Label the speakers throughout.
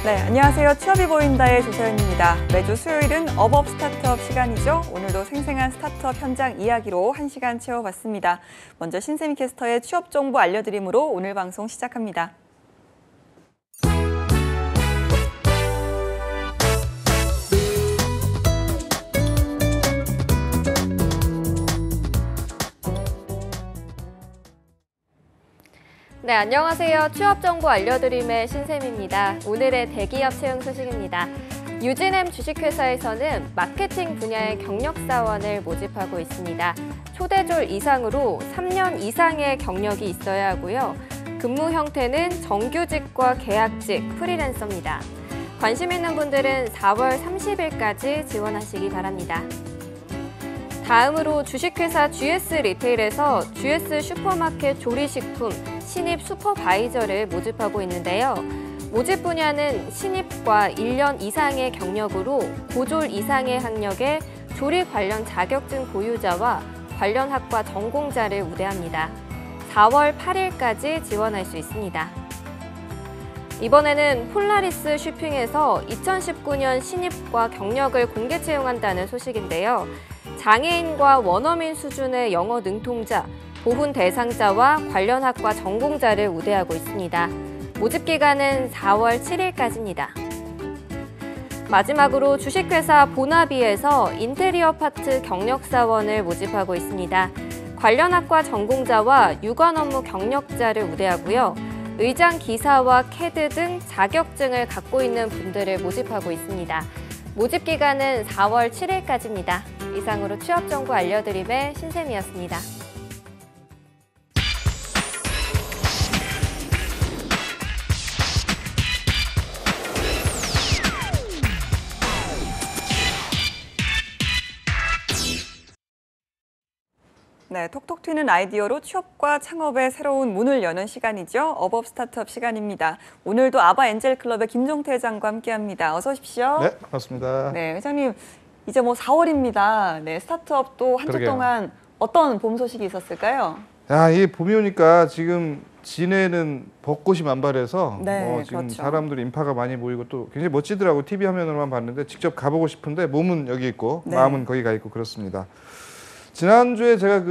Speaker 1: 네, 안녕하세요. 취업이 보인다의 조서연입니다. 매주 수요일은 어법 스타트업 시간이죠. 오늘도 생생한 스타트업 현장 이야기로 1시간 채워봤습니다. 먼저 신세미 캐스터의 취업 정보 알려드림으로 오늘 방송 시작합니다.
Speaker 2: 네, 안녕하세요. 취업 정보 알려드림의 신샘입니다. 오늘의 대기업 채용 소식입니다. 유진엠 주식회사에서는 마케팅 분야의 경력사원을 모집하고 있습니다. 초대졸 이상으로 3년 이상의 경력이 있어야 하고요. 근무 형태는 정규직과 계약직, 프리랜서입니다. 관심 있는 분들은 4월 30일까지 지원하시기 바랍니다. 다음으로 주식회사 GS 리테일에서 GS 슈퍼마켓 조리식품 신입 슈퍼바이저를 모집하고 있는데요. 모집 분야는 신입과 1년 이상의 경력으로 고졸 이상의 학력에 조리 관련 자격증 보유자와 관련 학과 전공자를 우대합니다. 4월 8일까지 지원할 수 있습니다. 이번에는 폴라리스 쇼핑에서 2019년 신입과 경력을 공개 채용한다는 소식인데요. 장애인과 원어민 수준의 영어 능통자, 보훈 대상자와 관련 학과 전공자를 우대하고 있습니다. 모집 기간은 4월 7일까지입니다. 마지막으로 주식회사 보나비에서 인테리어 파트 경력사원을 모집하고 있습니다. 관련 학과 전공자와 유관 업무 경력자를 우대하고요. 의장 기사와 캐드 등 자격증을 갖고 있는 분들을 모집하고 있습니다. 모집 기간은 4월 7일까지입니다. 이상으로 취업 정보 알려드림의 신샘이었습니다.
Speaker 1: 네, 톡톡 튀는 아이디어로 취업과 창업의 새로운 문을 여는 시간이죠. 어법 스타트업 시간입니다. 오늘도 아바 엔젤클럽의 김종태 회장과 함께합니다. 어서 오십시오.
Speaker 3: 네, 반갑습니다.
Speaker 1: 네, 회장님 이제 4월입니다. 네, 스타트업도 한 주 동안 어떤 봄 소식이 있었을까요?
Speaker 3: 야, 이 봄이 오니까 지금 진해는 벚꽃이 만발해서
Speaker 1: 네,
Speaker 3: 지금
Speaker 1: 그렇죠.
Speaker 3: 사람들 인파가 많이 모이고 또 굉장히 멋지더라고. TV 화면으로만 봤는데 직접 가보고 싶은데 몸은 여기 있고
Speaker 1: 네.
Speaker 3: 마음은 거기 가 있고 그렇습니다. 지난주에 제가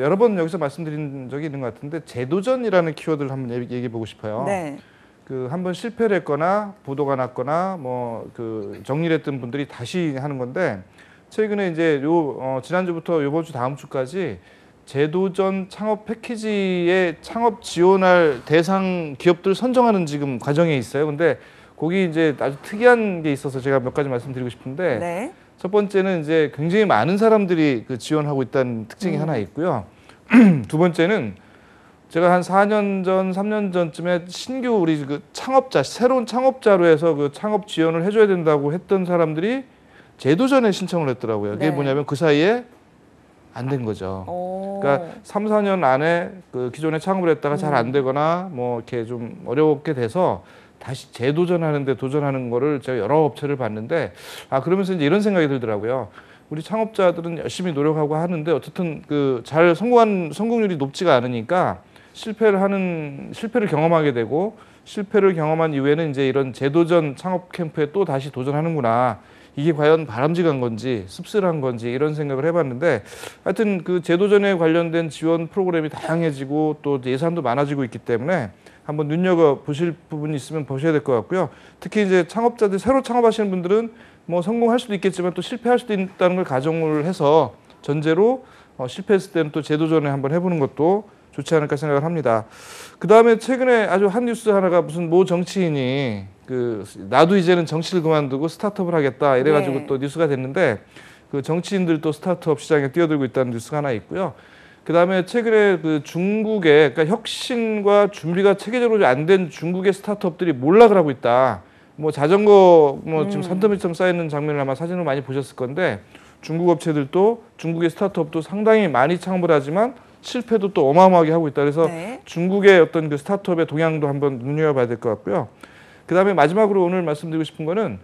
Speaker 3: 여러 번 여기서 말씀드린 적이 있는 것 같은데 재도전이라는 키워드를 한번 얘기해 보고 싶어요.
Speaker 1: 네.
Speaker 3: 한번 실패를 했거나 부도가 났거나 정리를 했던 분들이 다시 하는 건데 최근에 이제 지난주부터 이번 주 다음 주까지 재도전 창업 패키지에 창업 지원할 대상 기업들 선정하는 지금 과정에 있어요. 근데 거기 이제 아주 특이한 게 있어서 제가 몇 가지 말씀드리고 싶은데
Speaker 1: 네.
Speaker 3: 첫 번째는 이제 굉장히 많은 사람들이 지원하고 있다는 특징이 하나 있고요. 두 번째는 제가 한 4년 전, 3년 전쯤에 신규 우리 창업자, 새로운 창업자로 해서 창업 지원을 해줘야 된다고 했던 사람들이 재도전에 신청을 했더라고요. 그게
Speaker 1: 네.
Speaker 3: 뭐냐면 그 사이에 안 된 거죠. 그러니까 3, 4년 안에 기존에 창업을 했다가 잘 안 되거나 이렇게 좀 어렵게 돼서 다시 재도전하는데 도전하는 거를 제가 여러 업체를 봤는데 그러면서 이제 이런 생각이 들더라고요. 우리 창업자들은 열심히 노력하고 하는데 어쨌든 잘 성공률이 높지가 않으니까 실패를 경험하게 되고 실패를 경험한 이후에는 이제 이런 재도전 창업 캠프에 또 다시 도전하는구나. 이게 과연 바람직한 건지 씁쓸한 건지 이런 생각을 해봤는데 하여튼 재도전에 관련된 지원 프로그램이 다양해지고 또 예산도 많아지고 있기 때문에 한번 눈여겨보실 부분이 있으면 보셔야 될 것 같고요. 특히 이제 창업자들, 새로 창업하시는 분들은 성공할 수도 있겠지만 또 실패할 수도 있다는 걸 가정을 해서 전제로 실패했을 때는 또 재도전을 한번 해보는 것도 좋지 않을까 생각을 합니다. 그 다음에 최근에 아주 한 뉴스 하나가 무슨 모 정치인이 나도 이제는 정치를 그만두고 스타트업을 하겠다 이래가지고
Speaker 1: 네.
Speaker 3: 또 뉴스가 됐는데 정치인들도 스타트업 시장에 뛰어들고 있다는 뉴스가 하나 있고요. 그 다음에 최근에 중국의 혁신과 준비가 체계적으로 안 된 중국의 스타트업들이 몰락을 하고 있다. 자전거 지금 산더미처럼 쌓이는 장면을 아마 사진으로 많이 보셨을 건데 중국 업체들도 중국의 스타트업도 상당히 많이 창업을 하지만 실패도 또 어마어마하게 하고 있다. 그래서
Speaker 1: 네.
Speaker 3: 중국의 어떤 스타트업의 동향도 한번 눈여겨봐야 될 것 같고요. 그 다음에 마지막으로 오늘 말씀드리고 싶은 거는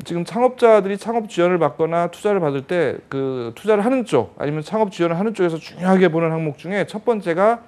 Speaker 3: 지금 창업자들이 창업 지원을 받거나 투자를 받을 때 투자를 하는 쪽 아니면 창업 지원을 하는 쪽에서 중요하게 보는 항목 중에 첫 번째가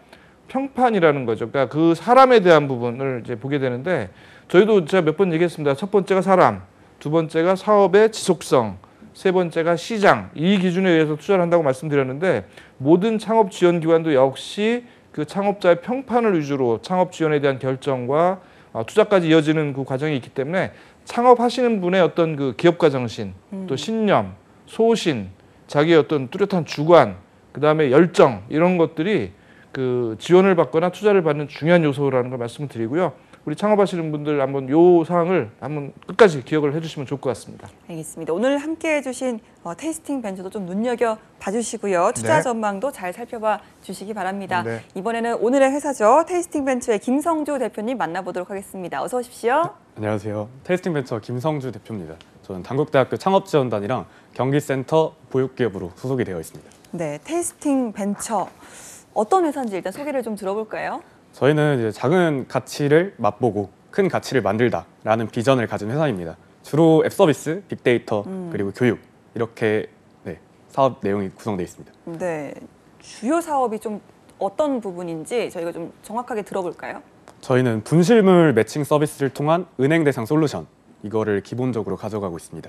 Speaker 3: 평판이라는 거죠. 그러니까 그 사람에 대한 부분을 이제 보게 되는데 저희도 제가 몇 번 얘기했습니다. 첫 번째가 사람, 두 번째가 사업의 지속성, 세 번째가 시장, 이 기준에 의해서 투자를 한다고 말씀드렸는데 모든 창업 지원 기관도 역시 그 창업자의 평판을 위주로 창업 지원에 대한 결정과 투자까지 이어지는 그 과정이 있기 때문에 창업하시는 분의 어떤 그 기업가 정신, 또 신념, 소신, 자기의 어떤 뚜렷한 주관, 그다음에 열정 이런 것들이 그 지원을 받거나 투자를 받는 중요한 요소라는 걸 말씀을 드리고요. 우리 창업하시는 분들 한번 요 사항을 한번 끝까지 기억을 해주시면 좋을 것 같습니다.
Speaker 1: 알겠습니다. 오늘 함께해 주신 테이스팅 벤처도 좀 눈여겨 봐주시고요. 투자
Speaker 3: 네.
Speaker 1: 전망도 잘 살펴봐 주시기 바랍니다.
Speaker 3: 네.
Speaker 1: 이번에는 오늘의 회사죠. 테이스팅 벤처의 김성주 대표님 만나보도록 하겠습니다. 어서 오십시오.
Speaker 4: 안녕하세요. 테이스팅 벤처 김성주 대표입니다. 저는 단국대학교 창업지원단이랑 경기센터 보육기업으로 소속이 되어 있습니다.
Speaker 1: 네, 테이스팅 벤처 어떤 회사인지 일단 소개를 좀 들어볼까요?
Speaker 4: 저희는 이제 작은 가치를 맛보고 큰 가치를 만들다라는 비전을 가진 회사입니다. 주로 앱 서비스, 빅데이터, 그리고 교육 이렇게 사업 내용이 구성되어 있습니다.
Speaker 1: 네, 주요 사업이 좀 어떤 부분인지 저희가 좀 정확하게 들어볼까요?
Speaker 4: 저희는 분실물 매칭 서비스를 통한 은행 대상 솔루션 이거를 기본적으로 가져가고 있습니다.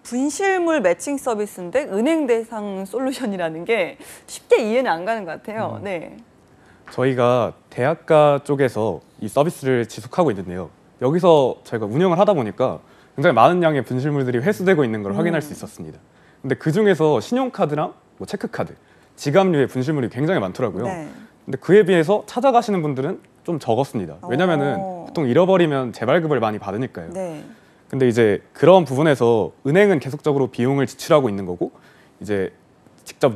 Speaker 1: 분실물 매칭 서비스인데 은행 대상 솔루션이라는 게 쉽게 이해는 안 가는 것 같아요. 네.
Speaker 4: 저희가 대학가 쪽에서 이 서비스를 지속하고 있는데요. 여기서 저희가 운영을 하다 보니까 굉장히 많은 양의 분실물들이 회수되고 있는 걸 확인할 수 있었습니다. 근데 그 중에서 신용카드랑 뭐 체크카드, 지갑류의 분실물이 굉장히 많더라고요.
Speaker 1: 네.
Speaker 4: 근데 그에 비해서 찾아가시는 분들은 좀 적었습니다. 왜냐면은 보통 잃어버리면 재발급을 많이 받으니까요.
Speaker 1: 네.
Speaker 4: 근데 이제 그런 부분에서 은행은 계속적으로 비용을 지출하고 있는 거고 이제 직접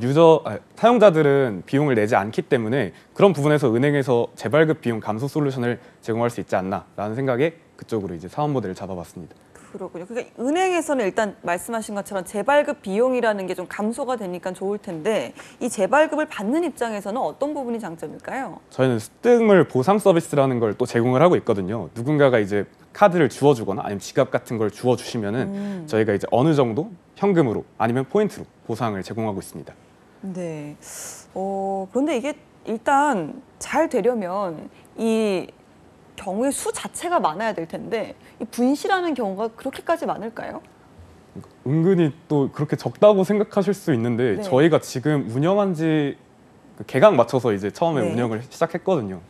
Speaker 4: 사용자들은 비용을 내지 않기 때문에 그런 부분에서 은행에서 재발급 비용 감소 솔루션을 제공할 수 있지 않나라는 생각에 그쪽으로 이제 사업 모델을 잡아봤습니다.
Speaker 1: 그렇군요. 그러니까 은행에서는 일단 말씀하신 것처럼 재발급 비용이라는 게 좀 감소가 되니까 좋을 텐데 이 재발급을 받는 입장에서는 어떤 부분이 장점일까요?
Speaker 4: 저희는 습득물 보상 서비스라는 걸 또 제공을 하고 있거든요. 누군가가 이제 카드를 주워주거나 아니면 지갑 같은 걸 주워주시면은 저희가 이제 어느 정도 현금으로 아니면 포인트로 보상을 제공하고 있습니다.
Speaker 1: 네. 그런데 이게 일단 잘 되려면 이 경우의 수 자체가 많아야 될 텐데 이 분실하는 경우가 그렇게까지 많을까요?
Speaker 4: 은근히 또 그렇게 적다고 생각하실 수 있는데
Speaker 1: 네.
Speaker 4: 저희가 지금 운영한 지 개강 맞춰서 이제 처음에
Speaker 1: 네.
Speaker 4: 운영을 시작했거든요.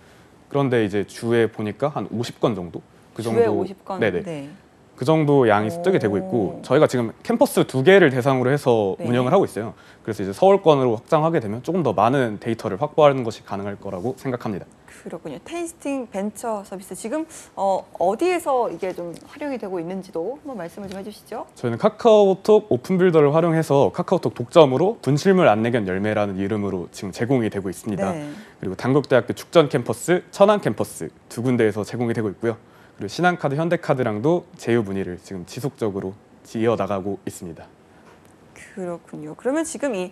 Speaker 4: 그런데 이제 주에 보니까 한 50건 정도? 그
Speaker 1: 주에
Speaker 4: 정도
Speaker 1: 50건.
Speaker 4: 네네.
Speaker 1: 네.
Speaker 4: 그 정도 양이 습득이 되고 있고 저희가 지금 캠퍼스 2개를 대상으로 해서
Speaker 1: 네.
Speaker 4: 운영을 하고 있어요. 그래서 이제 서울권으로 확장하게 되면 조금 더 많은 데이터를 확보하는 것이 가능할 거라고 생각합니다.
Speaker 1: 그렇군요. 테이스팅 벤처 서비스 지금 어디에서 이게 좀 활용이 되고 있는지도 한번 말씀을 좀 해주시죠.
Speaker 4: 저희는 카카오톡 오픈빌더를 활용해서 카카오톡 독점으로 분실물 안내견 열매라는 이름으로 지금 제공이 되고 있습니다.
Speaker 1: 네.
Speaker 4: 그리고 단국대학교 축전 캠퍼스, 천안 캠퍼스 두 군데에서 제공이 되고 있고요. 그리고 신한카드, 현대카드랑도 제휴 문의를 지금 지속적으로 이어나가고 있습니다.
Speaker 1: 그렇군요. 그러면 지금 이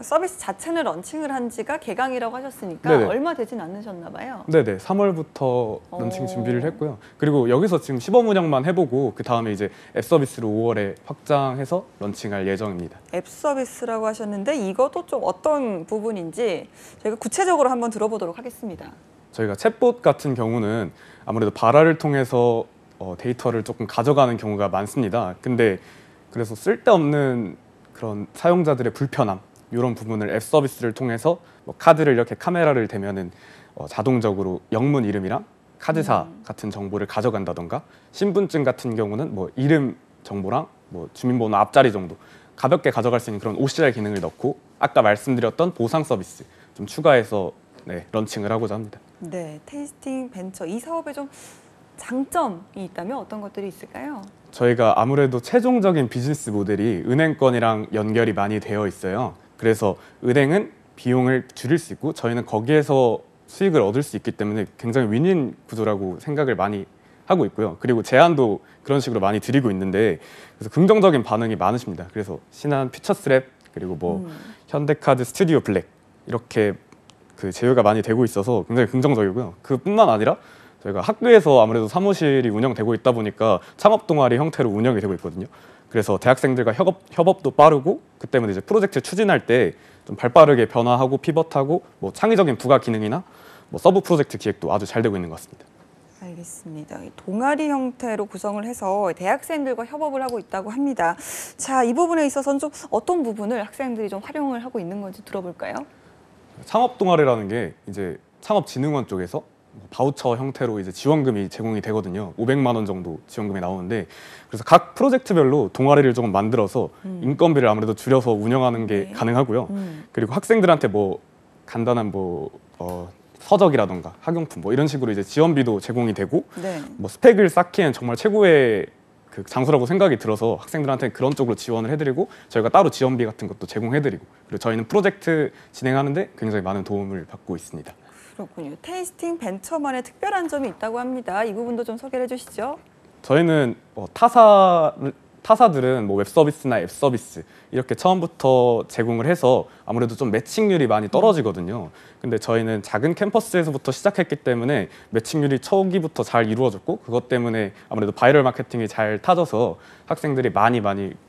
Speaker 1: 서비스 자체는 런칭을 한 지가 개강이라고 하셨으니까
Speaker 4: 네네.
Speaker 1: 얼마 되진 않으셨나 봐요.
Speaker 4: 네네, 3월부터 런칭 준비를 했고요. 그리고 여기서 지금 시범 운영만 해보고 그 다음에 이제 앱 서비스로 5월에 확장해서 런칭할 예정입니다.
Speaker 1: 앱 서비스라고 하셨는데 이것도 좀 어떤 부분인지 저희가 구체적으로 한번 들어보도록 하겠습니다.
Speaker 4: 저희가 챗봇 같은 경우는 아무래도 발화를 통해서 데이터를 조금 가져가는 경우가 많습니다. 근데 그래서 쓸데없는 그런 사용자들의 불편함 이런 부분을 앱 서비스를 통해서 뭐 카드를 이렇게 카메라를 대면은 자동적으로 영문 이름이랑 카드사 같은 정보를 가져간다던가 신분증 같은 경우는 뭐 이름 정보랑 뭐 주민번호 앞자리 정도 가볍게 가져갈 수 있는 그런 OCR 기능을 넣고 아까 말씀드렸던 보상 서비스 좀 추가해서 런칭을 하고자 합니다.
Speaker 1: 네, 테이스팅 벤처 이 사업에 좀 장점이 있다면 어떤 것들이 있을까요?
Speaker 4: 저희가 아무래도 최종적인 비즈니스 모델이 은행권이랑 연결이 많이 되어 있어요. 그래서 은행은 비용을 줄일 수 있고 저희는 거기에서 수익을 얻을 수 있기 때문에 굉장히 윈윈 구조라고 생각을 많이 하고 있고요. 그리고 제안도 그런 식으로 많이 드리고 있는데 그래서 긍정적인 반응이 많으십니다. 그래서 신한 퓨처스랩 그리고 뭐 현대카드 스튜디오 블랙 이렇게 그 제휴가 많이 되고 있어서 굉장히 긍정적이고요. 그뿐만 아니라 저희가 학교에서 아무래도 사무실이 운영되고 있다 보니까 창업 동아리 형태로 운영이 되고 있거든요. 그래서 대학생들과 협업도 빠르고 그 때문에 이제 프로젝트 추진할 때 좀 발빠르게 변화하고 피벗하고 뭐 창의적인 부가 기능이나 뭐 서브 프로젝트 기획도 아주 잘 되고 있는 것 같습니다.
Speaker 1: 알겠습니다. 동아리 형태로 구성을 해서 대학생들과 협업을 하고 있다고 합니다. 자, 이 부분에 있어서는 좀 어떤 부분을 학생들이 좀 활용을 하고 있는 건지 들어볼까요?
Speaker 4: 창업 동아리라는 게 이제 창업진흥원 쪽에서 바우처 형태로 이제 지원금이 제공이 되거든요. 500만 원 정도 지원금이 나오는데, 그래서 각 프로젝트별로 동아리를 조금 만들어서 인건비를 아무래도 줄여서 운영하는 게
Speaker 1: 네.
Speaker 4: 가능하고요. 그리고 학생들한테 뭐 간단한 서적이라던가 학용품 뭐 이런 식으로 이제 지원비도 제공이 되고,
Speaker 1: 네.
Speaker 4: 뭐 스펙을 쌓기엔 정말 최고의 그 장소라고 생각이 들어서 학생들한테 그런 쪽으로 지원을 해드리고, 저희가 따로 지원비 같은 것도 제공해드리고, 그리고 저희는 프로젝트 진행하는데 굉장히 많은 도움을 받고 있습니다.
Speaker 1: 그렇군요. 테이스팅 벤처만의 특별한 점이 있다고 합니다. 이 부분도 좀 소개를 해주시죠.
Speaker 4: 저희는 타사들은 뭐 웹서비스나 앱서비스 이렇게 처음부터 제공을 해서 아무래도 좀 매칭률이 많이 떨어지거든요. 근데 저희는 작은 캠퍼스에서부터 시작했기 때문에 매칭률이 초기부터 잘 이루어졌고, 그것 때문에 아무래도 바이럴 마케팅이 잘 타져서 학생들이 많이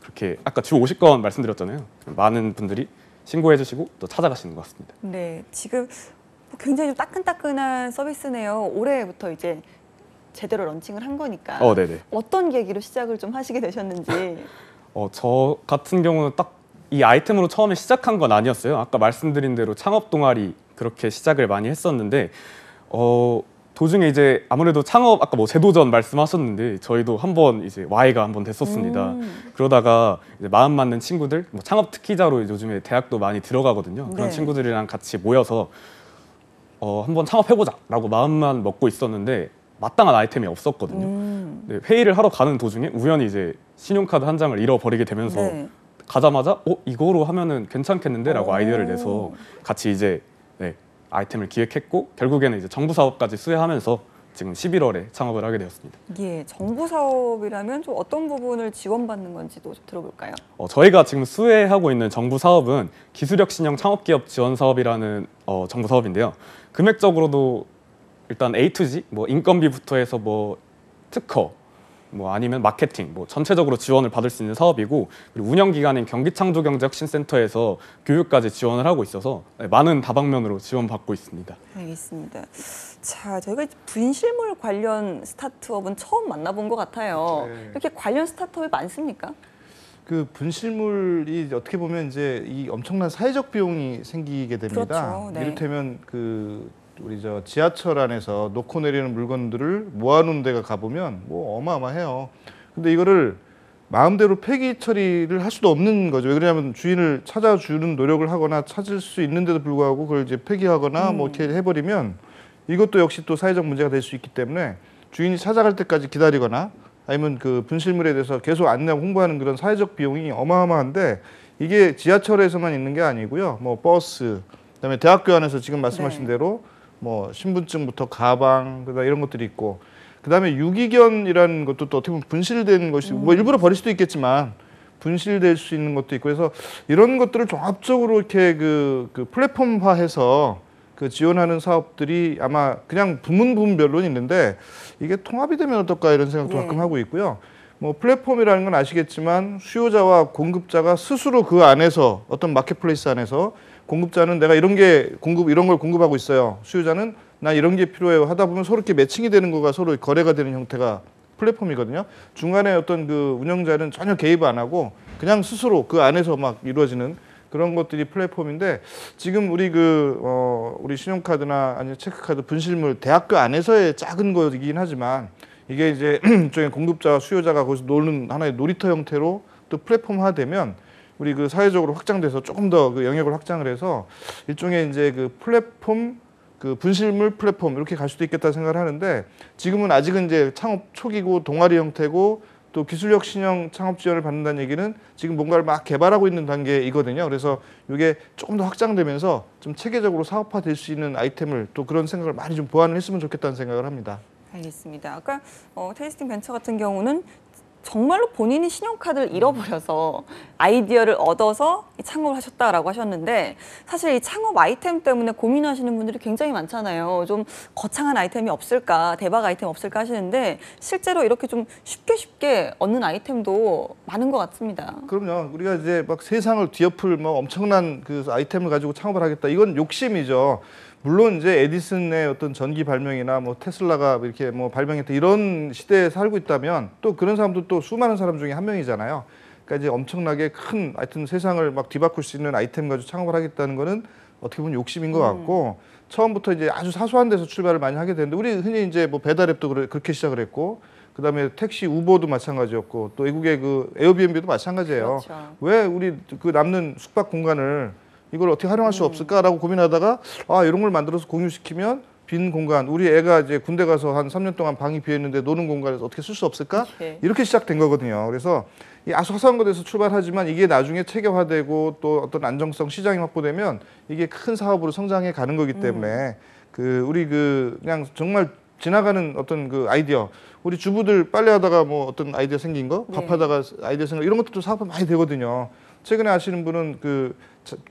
Speaker 4: 그렇게 아까 주 50건 말씀드렸잖아요. 많은 분들이 신고해 주시고 또 찾아가시는 것 같습니다.
Speaker 1: 네, 지금 굉장히 좀 따끈따끈한 서비스네요. 올해부터 이제 제대로 런칭을 한 거니까.
Speaker 4: 네네.
Speaker 1: 어떤 계기로 시작을 좀 하시게 되셨는지.
Speaker 4: 저 같은 경우는 딱 이 아이템으로 처음에 시작한 건 아니었어요. 아까 말씀드린 대로 창업 동아리 그렇게 시작을 많이 했었는데, 도중에 이제 아무래도 창업 아까 뭐 재도전 말씀하셨는데 저희도 한번 이제 Y가 한번 됐었습니다. 그러다가 이제 마음 맞는 친구들, 뭐 창업 특기자로 요즘에 대학도 많이 들어가거든요. 그런
Speaker 1: 네.
Speaker 4: 친구들이랑 같이 모여서 한번 창업해보자라고 마음만 먹고 있었는데 마땅한 아이템이 없었거든요. 네, 회의를 하러 가는 도중에 우연히 이제 신용카드 한 장을 잃어버리게 되면서
Speaker 1: 네.
Speaker 4: 가자마자 이거로 하면은 괜찮겠는데라고 아이디어를 내서 같이 이제 아이템을 기획했고, 결국에는 이제 정부 사업까지 수혜하면서 지금 11월에 창업을 하게 되었습니다.
Speaker 1: 예, 정부 사업이라면 좀 어떤 부분을 지원받는 건지도 좀 들어볼까요?
Speaker 4: 저희가 지금 수혜하고 있는 정부 사업은 기술혁 신형 창업기업 지원 사업이라는 정부 사업인데요. 금액적으로도 일단 A to G, 뭐 인건비부터 해서 뭐 특허, 뭐 아니면 마케팅, 뭐 전체적으로 지원을 받을 수 있는 사업이고, 그리고 운영 기관인 경기창조경제혁신센터에서 교육까지 지원을 하고 있어서 많은 다방면으로 지원받고 있습니다.
Speaker 1: 알겠습니다. 자, 저희가 분실물 관련 스타트업은 처음 만나본 것 같아요.
Speaker 3: 네.
Speaker 1: 이렇게 관련 스타트업이 많습니까?
Speaker 3: 그 분실물이 어떻게 보면 이제 이 엄청난 사회적 비용이 생기게 됩니다.
Speaker 1: 그렇죠. 네.
Speaker 3: 이를테면 우리 지하철 안에서 놓고 내리는 물건들을 모아놓은 데가 가보면 뭐 어마어마해요. 근데 이거를 마음대로 폐기 처리를 할 수도 없는 거죠. 왜냐하면 주인을 찾아주는 노력을 하거나 찾을 수 있는데도 불구하고 그걸 이제 폐기하거나 뭐 이렇게 해버리면 이것도 역시 또 사회적 문제가 될 수 있기 때문에 주인이 찾아갈 때까지 기다리거나 아니면 그 분실물에 대해서 계속 안내하고 홍보하는 그런 사회적 비용이 어마어마한데, 이게 지하철에서만 있는 게 아니고요. 뭐 버스, 그다음에 대학교 안에서 지금 말씀하신 대로 뭐 신분증부터 가방, 그다음 이런 것들이 있고, 그다음에 유기견이라는 것도 또 어떻게 보면 분실된 것이 뭐 일부러 버릴 수도 있겠지만 분실될 수 있는 것도 있고, 그래서 이런 것들을 종합적으로 이렇게 그 플랫폼화해서 그 지원하는 사업들이 아마 그냥 부문별로는 있는데 이게 통합이 되면 어떨까 이런 생각도 가끔 하고 있고요. 뭐 플랫폼이라는 건 아시겠지만 수요자와 공급자가 스스로 그 안에서 어떤 마켓플레이스 안에서 공급자는 내가 이런 걸 공급하고 있어요. 수요자는 나 이런 게 필요해요. 하다 보면 서로 이렇게 매칭이 되는 거가 서로 거래가 되는 형태가 플랫폼이거든요. 중간에 어떤 그 운영자는 전혀 개입 안 하고 그냥 스스로 그 안에서 막 이루어지는 그런 것들이 플랫폼인데, 지금 우리 신용카드나 아니면 체크카드 분실물 대학교 안에서의 작은 거이긴 하지만 이게 이제 일종의 공급자와 수요자가 거기서 노는 하나의 놀이터 형태로 또 플랫폼화되면 우리 그 사회적으로 확장돼서 조금 더 그 영역을 확장을 해서 일종의 이제 그 플랫폼, 그 분실물 플랫폼 이렇게 갈 수도 있겠다 생각을 하는데, 지금은 아직은 이제 창업 초기고 동아리 형태고 또 기술력 신형 창업 지원을 받는다는 얘기는 지금 뭔가를 막 개발하고 있는 단계이거든요. 그래서 이게 조금 더 확장되면서 좀 체계적으로 사업화될 수 있는 아이템을 또 그런 생각을 많이 좀 보완을 했으면 좋겠다는 생각을 합니다.
Speaker 1: 알겠습니다. 아까 테이스팅 벤처 같은 경우는 정말로 본인이 신용카드를 잃어버려서 아이디어를 얻어서 창업을 하셨다라고 하셨는데, 사실 이 창업 아이템 때문에 고민하시는 분들이 굉장히 많잖아요. 좀 거창한 아이템이 없을까, 대박 아이템 없을까 하시는데 실제로 이렇게 좀 쉽게 얻는 아이템도 많은 것 같습니다.
Speaker 3: 그럼요. 우리가 이제 막 세상을 뒤엎을 뭐 엄청난 그 아이템을 가지고 창업을 하겠다. 이건 욕심이죠. 물론 이제 에디슨의 어떤 전기 발명이나 뭐 테슬라가 이렇게 뭐 발명했던 이런 시대에 살고 있다면 또 그런 사람도 또 수많은 사람 중에 한 명이잖아요. 그러니까 이제 엄청나게 큰 하여튼 세상을 막 뒤바꿀 수 있는 아이템 가지고 창업을 하겠다는 거는 어떻게 보면 욕심인 것 같고 처음부터 이제 아주 사소한 데서 출발을 많이 하게 되는데 우리 흔히 이제 뭐 배달앱도 그렇게 시작을 했고 그다음에 택시 우버도 마찬가지였고 또 외국의 그 에어비앤비도 마찬가지예요.
Speaker 1: 그렇죠.
Speaker 3: 왜 우리 그 남는 숙박 공간을 이걸 어떻게 활용할 수 없을까라고 고민하다가 아 이런 걸 만들어서 공유시키면 빈 공간 우리 애가 이제 군대 가서 한 3년 동안 방이 비어 있는데 노는 공간에서 어떻게 쓸 수 없을까?
Speaker 1: 예.
Speaker 3: 이렇게 시작된 거거든요. 그래서 이 아주 사소한 것에서 출발하지만 이게 나중에 체계화되고 또 어떤 안정성 시장이 확보되면 이게 큰 사업으로 성장해 가는 거기 때문에 그 우리 그 그냥 정말 지나가는 어떤 그 아이디어 우리 주부들 빨래하다가 뭐 어떤 아이디어 생긴 거
Speaker 1: 네.
Speaker 3: 밥하다가 아이디어 생긴 거 이런 것도 사업 많이 되거든요. 최근에 아시는 분은 그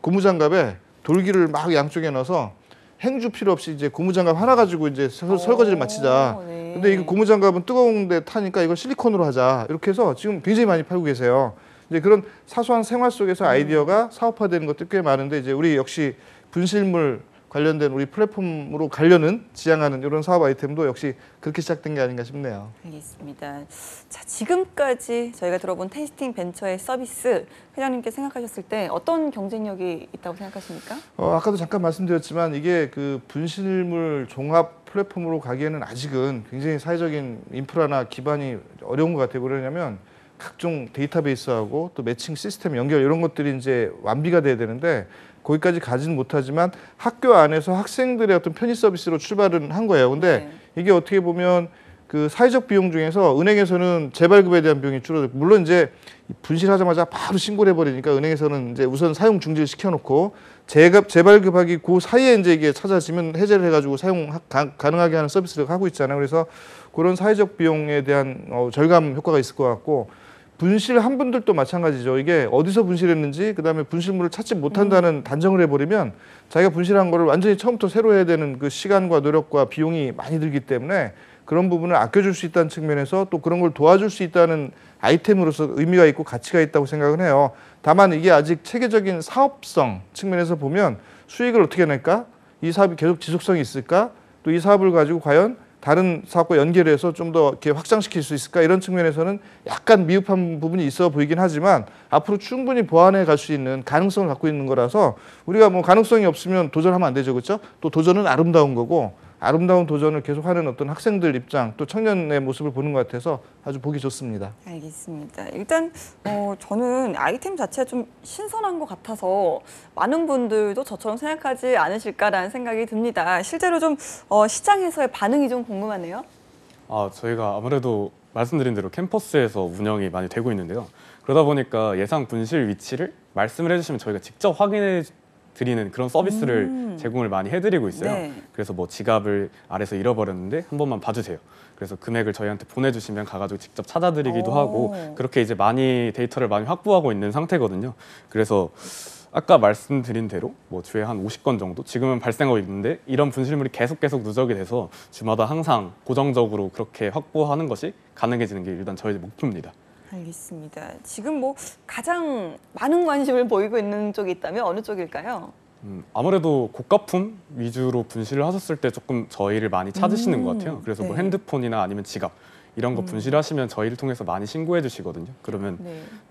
Speaker 3: 고무장갑에 돌기를 막 양쪽에 넣어서 행주 필요 없이 이제 고무장갑 하나 가지고 이제 설거지를 마치자.
Speaker 1: 네.
Speaker 3: 근데 이거 고무장갑은 뜨거운데 타니까 이걸 실리콘으로 하자. 이렇게 해서 지금 굉장히 많이 팔고 계세요. 이제 그런 사소한 생활 속에서 아이디어가 사업화되는 것도 꽤 많은데 이제 우리 역시 분실물 관련된 우리 플랫폼으로 가려는 지향하는 이런 사업 아이템도 역시 그렇게 시작된 게 아닌가 싶네요.
Speaker 1: 알겠습니다. 자, 지금까지 저희가 들어본 테이스팅 벤처의 서비스 회장님께 생각하셨을 때 어떤 경쟁력이 있다고 생각하십니까?
Speaker 3: 아까도 잠깐 말씀드렸지만 이게 그 분실물 종합 플랫폼으로 가기에는 아직은 굉장히 사회적인 인프라나 기반이 어려운 것 같아요. 그러냐면 각종 데이터베이스하고 또 매칭 시스템 연결 이런 것들이 이제 완비가 돼야 되는데 거기까지 가지는 못하지만 학교 안에서 학생들의 어떤 편의 서비스로 출발은 한 거예요. 근데 이게 어떻게 보면 그 사회적 비용 중에서 은행에서는 재발급에 대한 비용이 줄어들고 물론 이제 분실하자마자 바로 신고를 해버리니까 은행에서는 이제 우선 사용 중지를 시켜놓고 재발급하기 그 사이에 이제 이게 찾아지면 해제를 해가지고 사용 가능하게 하는 서비스를 하고 있잖아요. 그래서 그런 사회적 비용에 대한 절감 효과가 있을 것 같고 분실한 분들도 마찬가지죠. 이게 어디서 분실했는지 그다음에 분실물을 찾지 못한다는 단정을 해버리면 자기가 분실한 거를 완전히 처음부터 새로 해야 되는 그 시간과 노력과 비용이 많이 들기 때문에 그런 부분을 아껴줄 수 있다는 측면에서 또 그런 걸 도와줄 수 있다는 아이템으로서 의미가 있고 가치가 있다고 생각을 해요. 다만 이게 아직 체계적인 사업성 측면에서 보면 수익을 어떻게 낼까? 이 사업이 계속 지속성이 있을까? 또 이 사업을 가지고 과연 다른 사업과 연결해서 좀 더 이렇게 확장시킬 수 있을까? 이런 측면에서는 약간 미흡한 부분이 있어 보이긴 하지만 앞으로 충분히 보완해 갈 수 있는 가능성을 갖고 있는 거라서 우리가 뭐 가능성이 없으면 도전하면 안 되죠. 그렇죠? 또 도전은 아름다운 거고 아름다운 도전을 계속하는 어떤 학생들 입장 또 청년의 모습을 보는 것 같아서 아주 보기 좋습니다.
Speaker 1: 알겠습니다. 일단 저는 아이템 자체가 좀 신선한 것 같아서 많은 분들도 저처럼 생각하지 않으실까라는 생각이 듭니다. 실제로 좀 시장에서의 반응이 좀 궁금하네요.
Speaker 4: 저희가 아무래도 말씀드린 대로 캠퍼스에서 운영이 많이 되고 있는데요. 그러다 보니까 예상 분실 위치를 말씀을 해주시면 저희가 직접 확인해 드리는 그런 서비스를 제공을 많이 해드리고 있어요.
Speaker 1: 네.
Speaker 4: 그래서 뭐 지갑을 아래서 잃어버렸는데 한 번만 봐주세요. 그래서 금액을 저희한테 보내주시면 가가지고 직접 찾아드리기도 하고 그렇게 이제 많이 데이터를 많이 확보하고 있는 상태거든요. 그래서 아까 말씀드린 대로 뭐 주에 한 50건 정도 지금은 발생하고 있는데 이런 분실물이 계속 누적이 돼서 주마다 항상 고정적으로 그렇게 확보하는 것이 가능해지는 게 일단 저희 목표입니다.
Speaker 1: 알겠습니다. 지금 뭐 가장 많은 관심을 보이고 있는 쪽이 있다면 어느 쪽일까요?
Speaker 4: 아무래도 고가품 위주로 분실을 하셨을 때 조금 저희를 많이 찾으시는 것 같아요. 그래서 뭐
Speaker 1: 네.
Speaker 4: 핸드폰이나 아니면 지갑 이런 거 분실하시면 저희를 통해서 많이 신고해 주시거든요. 그러면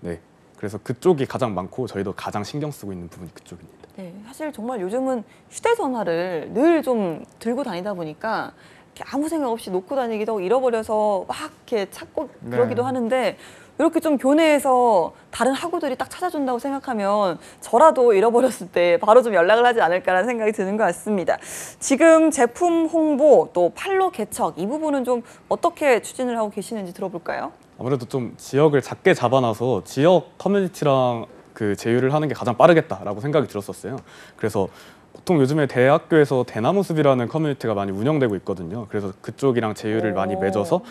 Speaker 1: 네.
Speaker 4: 그래서 그쪽이 가장 많고 저희도 가장 신경 쓰고 있는 부분이 그쪽입니다.
Speaker 1: 네, 사실 정말 요즘은 휴대전화를 늘 좀 들고 다니다 보니까 이렇게 아무 생각 없이 놓고 다니기도 하고 잃어버려서 막 이렇게 찾고 그러기도 하는데 이렇게 좀 교내에서 다른 학우들이 딱 찾아준다고 생각하면 저라도 잃어버렸을 때 바로 좀 연락을 하지 않을까라는 생각이 드는 것 같습니다. 지금 제품 홍보 또 판로 개척 이 부분은 좀 어떻게 추진을 하고 계시는지 들어볼까요?
Speaker 4: 아무래도 좀 지역을 작게 잡아놔서 지역 커뮤니티랑 그 제휴를 하는 게 가장 빠르겠다라고 생각이 들었었어요. 그래서 보통 요즘에 대학교에서 대나무숲이라는 커뮤니티가 많이 운영되고 있거든요. 그래서 그쪽이랑 제휴를 많이 맺어서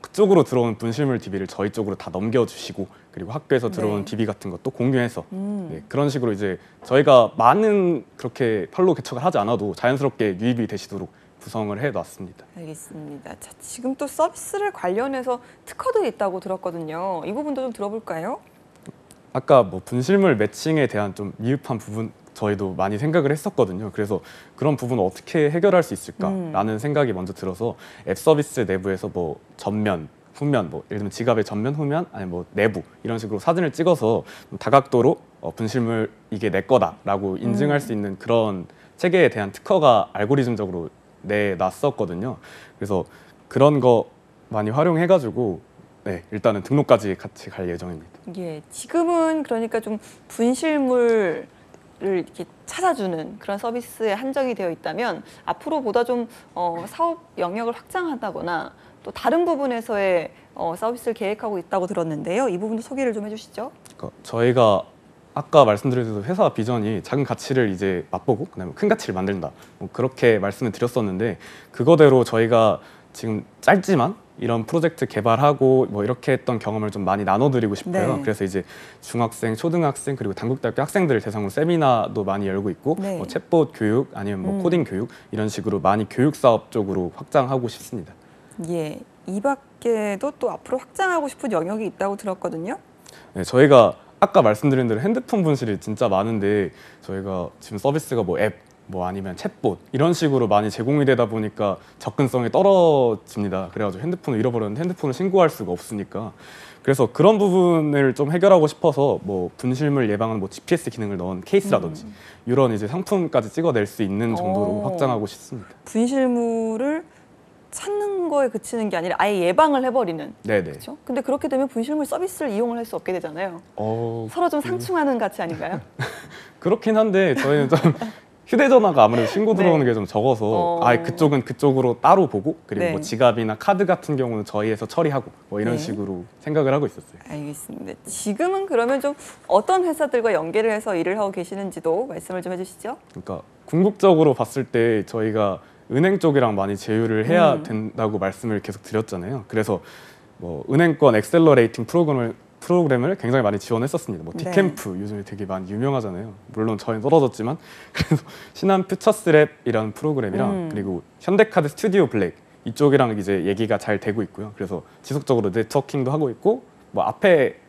Speaker 4: 그쪽으로 들어오는 분실물 DB를 저희 쪽으로 다 넘겨주시고 그리고 학교에서 들어오는 DB 같은 것도 공유해서 그런 식으로 이제 저희가 많은 그렇게 판로 개척을 하지 않아도 자연스럽게 유입이 되시도록 구성을 해놨습니다.
Speaker 1: 알겠습니다. 자, 지금 또 서비스를 관련해서 특허들이 있다고 들었거든요. 이 부분도 좀 들어볼까요?
Speaker 4: 아까 뭐 분실물 매칭에 대한 좀 미흡한 부분 저희도 많이 생각을 했었거든요. 그래서 그런 부분을 어떻게 해결할 수 있을까라는 생각이 먼저 들어서 앱 서비스 내부에서 뭐 전면, 후면, 뭐 예를 들면 지갑의 전면, 후면, 아니면 뭐 내부 이런 식으로 사진을 찍어서 다각도로 분실물 이게 내 거다라고 인증할 수 있는 그런 체계에 대한 특허가 알고리즘적으로 내놨었거든요. 그래서 그런 거 많이 활용해가지고 네, 일단은 등록까지 같이 갈 예정입니다.
Speaker 1: 예, 지금은 그러니까 좀 분실물을 이렇게 찾아주는 그런 서비스에 한정이 되어 있다면 앞으로 보다 좀 사업 영역을 확장한다거나 또 다른 부분에서의 서비스를 계획하고 있다고 들었는데요. 이 부분도 소개를 좀 해주시죠.
Speaker 4: 그러니까 저희가 아까 말씀드린 회사 비전이 작은 가치를 이제 맛보고 그다음에 큰 가치를 만든다. 뭐 그렇게 말씀을 드렸었는데 그거대로 저희가 지금 짧지만 이런 프로젝트 개발하고 뭐 이렇게 했던 경험을 좀 많이 나눠드리고 싶어요.
Speaker 1: 네.
Speaker 4: 그래서 이제 중학생, 초등학생 그리고 단국대학교 학생들을 대상으로 세미나도 많이 열고 있고
Speaker 1: 네.
Speaker 4: 뭐 챗봇 교육 아니면 뭐 코딩 교육 이런 식으로 많이 교육 사업 쪽으로 확장하고 싶습니다.
Speaker 1: 예, 이 밖에도 또 앞으로 확장하고 싶은 영역이 있다고 들었거든요.
Speaker 4: 네, 저희가 아까 말씀드린 대로 핸드폰 분실이 진짜 많은데 저희가 지금 서비스가 뭐 앱, 뭐 아니면 챗봇 이런 식으로 많이 제공이 되다 보니까 접근성이 떨어집니다. 그래가지고 핸드폰을 잃어버렸는데 핸드폰을 신고할 수가 없으니까 그래서 그런 부분을 좀 해결하고 싶어서 뭐 분실물 예방은 뭐 GPS 기능을 넣은 케이스라든지 이런 이제 상품까지 찍어낼 수 있는 정도로 확장하고 싶습니다.
Speaker 1: 분실물을 찾는 거에 그치는 게 아니라 아예 예방을 해버리는.
Speaker 4: 네네.
Speaker 1: 그렇죠? 근데 그렇게 되면 분실물 서비스를 이용을 할 수 없게 되잖아요. 서로 좀 상충하는 가치 아닌가요?
Speaker 4: 그렇긴 한데 저희는 좀 휴대전화가 아무래도 신고 들어오는 게 좀 적어서 아예 그쪽은 그쪽으로 따로 보고 그리고
Speaker 1: 네.
Speaker 4: 뭐 지갑이나 카드 같은 경우는 저희에서 처리하고 뭐 이런
Speaker 1: 네.
Speaker 4: 식으로 생각을 하고 있었어요.
Speaker 1: 알겠습니다. 지금은 그러면 좀 어떤 회사들과 연계를 해서 일을 하고 계시는지도 말씀을 좀 해주시죠.
Speaker 4: 그러니까 궁극적으로 봤을 때 저희가 은행 쪽이랑 많이 제휴를 해야 된다고 말씀을 계속 드렸잖아요. 그래서 뭐 은행권 엑셀러레이팅 프로그램을 굉장히 많이 지원했었습니다. 뭐
Speaker 1: 네.
Speaker 4: 티캠프 요즘에 되게 많이 유명하잖아요. 물론 저희는 떨어졌지만 그래서 신한 퓨처스랩이라는 프로그램이랑 그리고 현대카드 스튜디오 블랙 이쪽이랑 이제 얘기가 잘 되고 있고요. 그래서 지속적으로 네트워킹도 하고 있고 뭐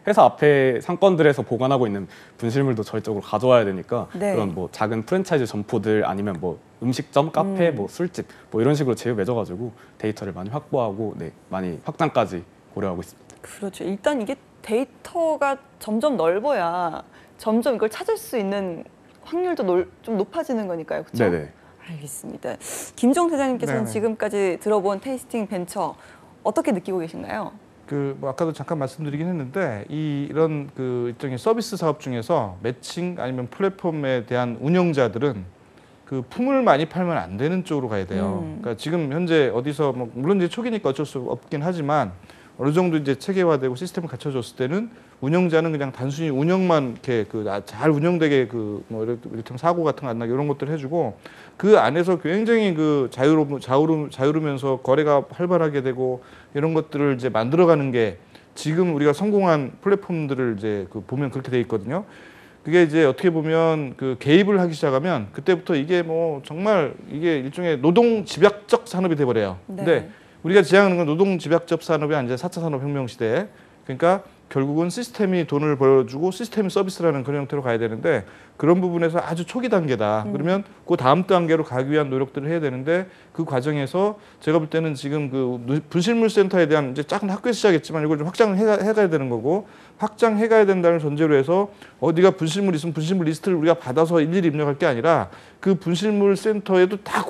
Speaker 4: 회사 앞에 상권들에서 보관하고 있는 분실물도 저희 쪽으로 가져와야 되니까
Speaker 1: 네.
Speaker 4: 그런 뭐 작은 프랜차이즈 점포들 아니면 뭐 음식점, 카페, 뭐 술집 뭐 이런 식으로 제휴 맺어가지고 데이터를 많이 확보하고 네, 많이 확장까지 고려하고 있습니다.
Speaker 1: 그렇죠. 일단 이게 데이터가 점점 넓어야 점점 이걸 찾을 수 있는 확률도 좀 높아지는 거니까요. 그렇죠?
Speaker 4: 네네.
Speaker 1: 알겠습니다. 김종 대장님께서는
Speaker 3: 네네.
Speaker 1: 지금까지 들어본 테이스팅 벤처 어떻게 느끼고 계신가요?
Speaker 3: 뭐 아까도 잠깐 말씀드리긴 했는데 이런 그 일종의 서비스 사업 중에서 매칭 아니면 플랫폼에 대한 운영자들은 그 품을 많이 팔면 안 되는 쪽으로 가야 돼요. 그러니까 지금 현재 어디서 뭐 물론 이제 초기니까 어쩔 수 없긴 하지만 어느 정도 이제 체계화되고 시스템을 갖춰줬을 때는 운영자는 그냥 단순히 운영만 이렇게 잘 운영되게 뭐 이를테면 사고 같은 거 안 나게 이런 것들을 해주고 그 안에서 굉장히 자유로면서 거래가 활발하게 되고 이런 것들을 이제 만들어가는 게 지금 우리가 성공한 플랫폼들을 이제 보면 그렇게 돼 있거든요. 그게 이제 어떻게 보면 개입을 하기 시작하면 그때부터 이게 뭐 정말 이게 일종의 노동 집약적 산업이 돼버려요.
Speaker 1: 네.
Speaker 3: 근데 우리가 지향하는 건 노동 집약적 산업이 아니라 4차 산업혁명 시대에 그러니까 결국은 시스템이 돈을 벌어주고 시스템이 서비스라는 그런 형태로 가야 되는데 그런 부분에서 아주 초기 단계다. 그러면 그 다음 단계로 가기 위한 노력들을 해야 되는데 그 과정에서 제가 볼 때는 지금 분실물 센터에 대한 이제 작은 학교에서 시작했지만 이걸 좀 확장을 해가야 되는 거고 확장해가야 된다는 전제로 해서 어디가 분실물 있으면 분실물 리스트를 우리가 받아서 일일이 입력할 게 아니라 그 분실물 센터에도 다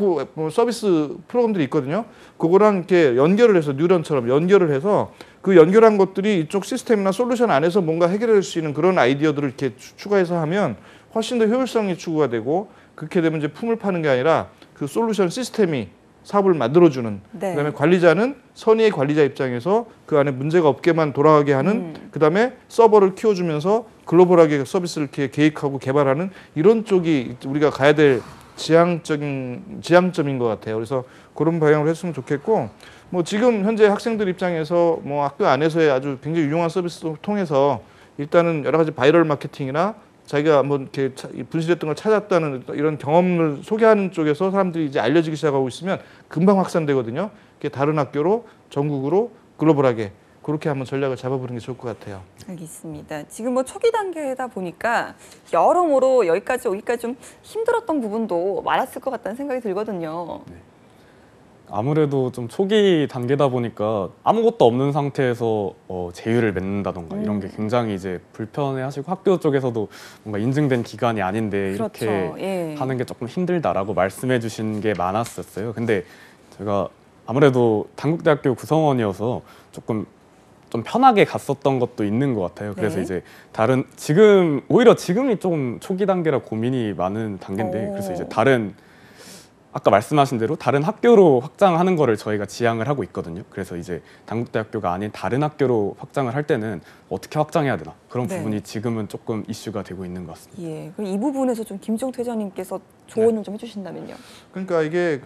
Speaker 3: 서비스 프로그램들이 있거든요. 그거랑 이렇게 연결을 해서 뉴런처럼 연결을 해서 그 연결한 것들이 이쪽 시스템이나 솔루션 안에서 뭔가 해결할 수 있는 그런 아이디어들을 이렇게 추가해서 하면 훨씬 더 효율성이 추구가 되고 그렇게 되면 이제 품을 파는 게 아니라 그 솔루션 시스템이 사업을 만들어주는
Speaker 1: 네.
Speaker 3: 그다음에 관리자는 선의의 관리자 입장에서 그 안에 문제가 없게만 돌아가게 하는 그다음에 서버를 키워주면서 글로벌하게 서비스를 이렇게 계획하고 개발하는 이런 쪽이 우리가 가야 될 지향점인 것 같아요. 그래서 그런 방향으로 했으면 좋겠고 뭐 지금 현재 학생들 입장에서 뭐 학교 안에서의 아주 굉장히 유용한 서비스를 통해서 일단은 여러 가지 바이럴 마케팅이나 자기가 한번 이렇게 분실했던 걸 찾았다는 이런 경험을 소개하는 쪽에서 사람들이 이제 알려지기 시작하고 있으면 금방 확산되거든요. 그게 다른 학교로 전국으로 글로벌하게 그렇게 한번 전략을 잡아보는 게 좋을 것 같아요.
Speaker 1: 알겠습니다. 지금 뭐 초기 단계다 보니까 여러모로 여기까지 오기까지 좀 힘들었던 부분도 많았을 것 같다는 생각이 들거든요.
Speaker 4: 아무래도 좀 초기 단계다 보니까 아무것도 없는 상태에서 제휴를 맺는다던가 이런 게 굉장히 이제 불편해하시고 학교 쪽에서도 뭔가 인증된 기간이 아닌데 이렇게
Speaker 1: 그렇죠. 예.
Speaker 4: 하는 게 조금 힘들다라고 말씀해 주신 게 많았었어요. 근데 제가 아무래도 단국대학교 구성원이어서 조금 좀 편하게 갔었던 것도 있는 것 같아요. 그래서
Speaker 1: 네.
Speaker 4: 이제 오히려 지금이 좀 초기 단계라 고민이 많은 단계인데 그래서 이제 아까 말씀하신 대로 다른 학교로 확장하는 거를 저희가 지향을 하고 있거든요. 그래서 이제 단국대학교가 아닌 다른 학교로 확장을 할 때는 어떻게 확장해야 되나 그런
Speaker 1: 네.
Speaker 4: 부분이 지금은 조금 이슈가 되고 있는 것 같습니다.
Speaker 1: 예. 그럼 이 부분에서 좀 김종태 회장님께서 조언을 좀 해주신다면요.
Speaker 3: 그러니까 이게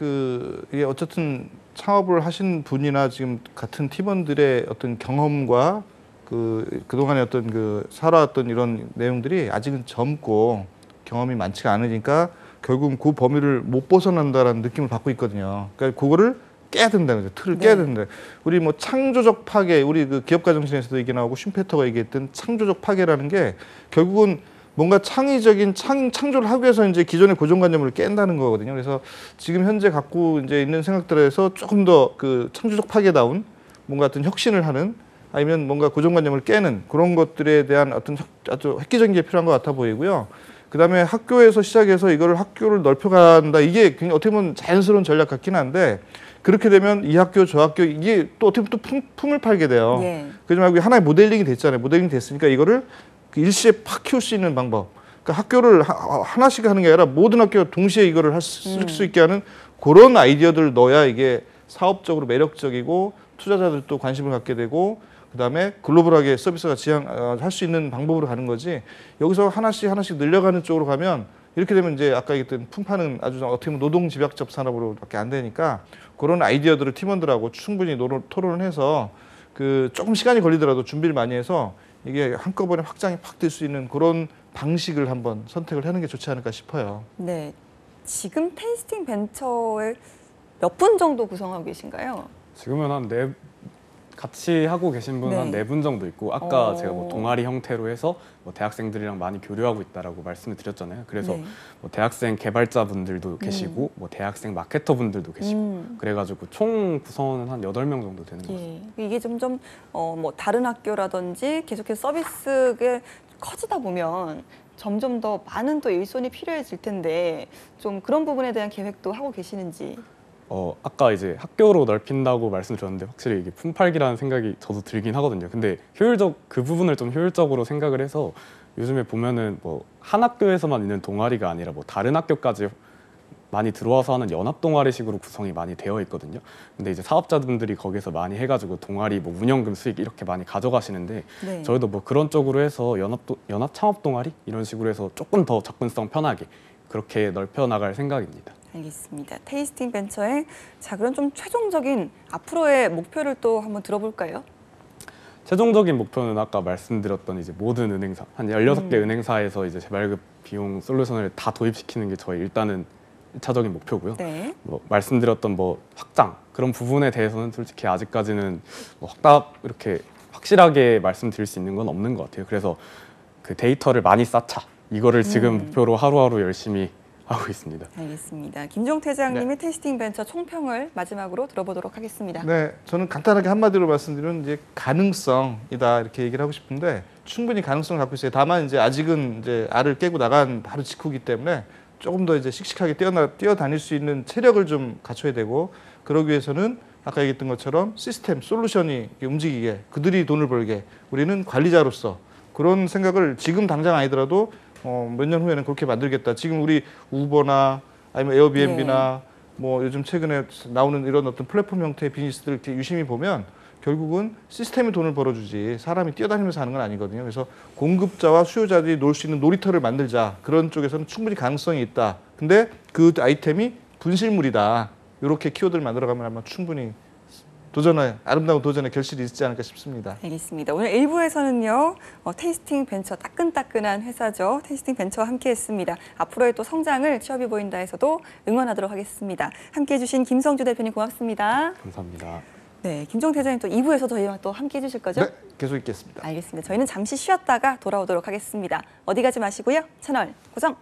Speaker 3: 어쨌든 창업을 하신 분이나 지금 같은 팀원들의 어떤 경험과 그동안의 어떤 살아왔던 이런 내용들이 아직은 젊고 경험이 많지가 않으니까 결국은 그 범위를 못 벗어난다라는 느낌을 받고 있거든요. 그러니까 그거를 깨야 된다는 거죠. 틀을 깨야 된다. 우리 뭐 창조적 파괴, 우리 그 기업가 정신에서도 얘기 나오고 슈페터가 얘기했던 창조적 파괴라는 게 결국은 뭔가 창의적인 창조를 하기 위해서 이제 기존의 고정관념을 깬다는 거거든요. 그래서 지금 현재 갖고 이제 있는 생각들에서 조금 더 그 창조적 파괴다운 뭔가 어떤 혁신을 하는 아니면 뭔가 고정관념을 깨는 그런 것들에 대한 어떤 아주 획기적인 게 필요한 것 같아 보이고요. 그다음에 학교에서 시작해서 이걸 학교를 넓혀간다. 이게 굉장히 어떻게 보면 자연스러운 전략 같긴 한데 그렇게 되면 이 학교 저 학교 이게 또 어떻게 보면 또 품을 팔게 돼요.
Speaker 1: 예.
Speaker 3: 그러지 말고 하나의 모델링이 됐잖아요. 모델링이 됐으니까 이거를 일시에 팍 키울 수 있는 방법. 그러니까 학교를 하나씩 하는 게 아니라 모든 학교가 동시에 이거를 할 수 있게 하는 그런 아이디어들을 넣어야 이게 사업적으로 매력적이고 투자자들도 관심을 갖게 되고 그다음에 글로벌하게 서비스가 할 수 있는 방법으로 가는 거지. 여기서 하나씩 늘려가는 쪽으로 가면 이렇게 되면 이제 아까 얘기했던 품파는 아주 어떻게 보면 노동 집약적 산업으로밖에 안 되니까 그런 아이디어들을 팀원들하고 충분히 토론을 해서 조금 시간이 걸리더라도 준비를 많이 해서 이게 한꺼번에 확장이 팍 될 수 있는 그런 방식을 한번 선택을 하는 게 좋지 않을까 싶어요.
Speaker 1: 네. 지금 테이스팅 벤처에 몇 분 정도 구성하고 계신가요?
Speaker 4: 지금은 같이 하고 계신 분은 한
Speaker 1: 네.
Speaker 4: 4분 정도 있고 아까 제가 뭐 동아리 형태로 해서 뭐 대학생들이랑 많이 교류하고 있다라고 말씀을 드렸잖아요. 그래서
Speaker 1: 네.
Speaker 4: 뭐 대학생 개발자분들도 계시고 뭐 대학생 마케터분들도 계시고 그래가지고 총 구성원은 한 8명 정도 되는 것 같습니다.
Speaker 1: 예. 이게 점점 뭐 다른 학교라든지 계속해서 서비스가 커지다 보면 점점 더 많은 또 일손이 필요해질 텐데 좀 그런 부분에 대한 계획도 하고 계시는지.
Speaker 4: 아까 이제 학교로 넓힌다고 말씀드렸는데 확실히 이게 품팔기라는 생각이 저도 들긴 하거든요. 근데 그 부분을 좀 효율적으로 생각을 해서 요즘에 보면은 뭐 한 학교에서만 있는 동아리가 아니라 뭐 다른 학교까지 많이 들어와서 하는 연합 동아리식으로 구성이 많이 되어 있거든요. 근데 이제 사업자분들이 거기서 많이 해가지고 동아리 뭐 운영금 수익 이렇게 많이 가져가시는데
Speaker 1: 네.
Speaker 4: 저희도 뭐 그런 쪽으로 해서 연합 창업 동아리 이런 식으로 해서 조금 더 접근성 편하게 그렇게 넓혀 나갈 생각입니다.
Speaker 1: 알겠습니다. 테이스팅 벤처의 자 그럼 좀 최종적인 앞으로의 목표를 또 한번 들어볼까요?
Speaker 4: 최종적인 목표는 아까 말씀드렸던 이제 모든 은행사 한 16개 은행사에서 이제 재발급 비용 솔루션을 다 도입시키는 게 저희 일단은 1차적인 목표고요.
Speaker 1: 네.
Speaker 4: 뭐 말씀드렸던 뭐 확장 그런 부분에 대해서는 솔직히 아직까지는 뭐 이렇게 확실하게 말씀드릴 수 있는 건 없는 것 같아요. 그래서 그 데이터를 많이 쌓자 이거를 지금 목표로 하루하루 열심히 하고 있습니다.
Speaker 1: 알겠습니다. 김종태 회장님의 테이스팅 벤처 총평을 마지막으로 들어보도록 하겠습니다.
Speaker 3: 네, 저는 간단하게 한마디로 말씀드리면 이제 가능성이다 이렇게 얘기를 하고 싶은데 충분히 가능성을 갖고 있어요. 다만 이제 아직은 이제 알을 깨고 나간 바로 직후기 때문에 조금 더 이제 씩씩하게 뛰어다닐 수 있는 체력을 좀 갖춰야 되고 그러기 위해서는 아까 얘기했던 것처럼 시스템, 솔루션이 움직이게 그들이 돈을 벌게 우리는 관리자로서 그런 생각을 지금 당장 아니더라도 몇 년 후에는 그렇게 만들겠다. 지금 우리 우버나 아니면 에어비앤비나 뭐 요즘 최근에 나오는 이런 어떤 플랫폼 형태의 비즈니스들을 이렇게 유심히 보면 결국은 시스템이 돈을 벌어주지 사람이 뛰어다니면서 하는 건 아니거든요. 그래서 공급자와 수요자들이 놀 수 있는 놀이터를 만들자. 그런 쪽에서는 충분히 가능성이 있다. 근데 그 아이템이 분실물이다. 이렇게 키워드를 만들어가면 아마 충분히 아름다운 도전의 결실이 있지 않을까 싶습니다.
Speaker 1: 알겠습니다. 오늘 1부에서는요. 테이스팅 벤처 따끈따끈한 회사죠. 테이스팅 벤처와 함께했습니다. 앞으로의 또 성장을 취업이 보인다에서도 응원하도록 하겠습니다. 함께해 주신 김성주 대표님 고맙습니다.
Speaker 4: 감사합니다.
Speaker 1: 네, 김종태 회장님 또 2부에서 저희와 또 함께 해주실 거죠?
Speaker 3: 네, 계속 있겠습니다.
Speaker 1: 알겠습니다. 저희는 잠시 쉬었다가 돌아오도록 하겠습니다. 어디 가지 마시고요. 채널 고정.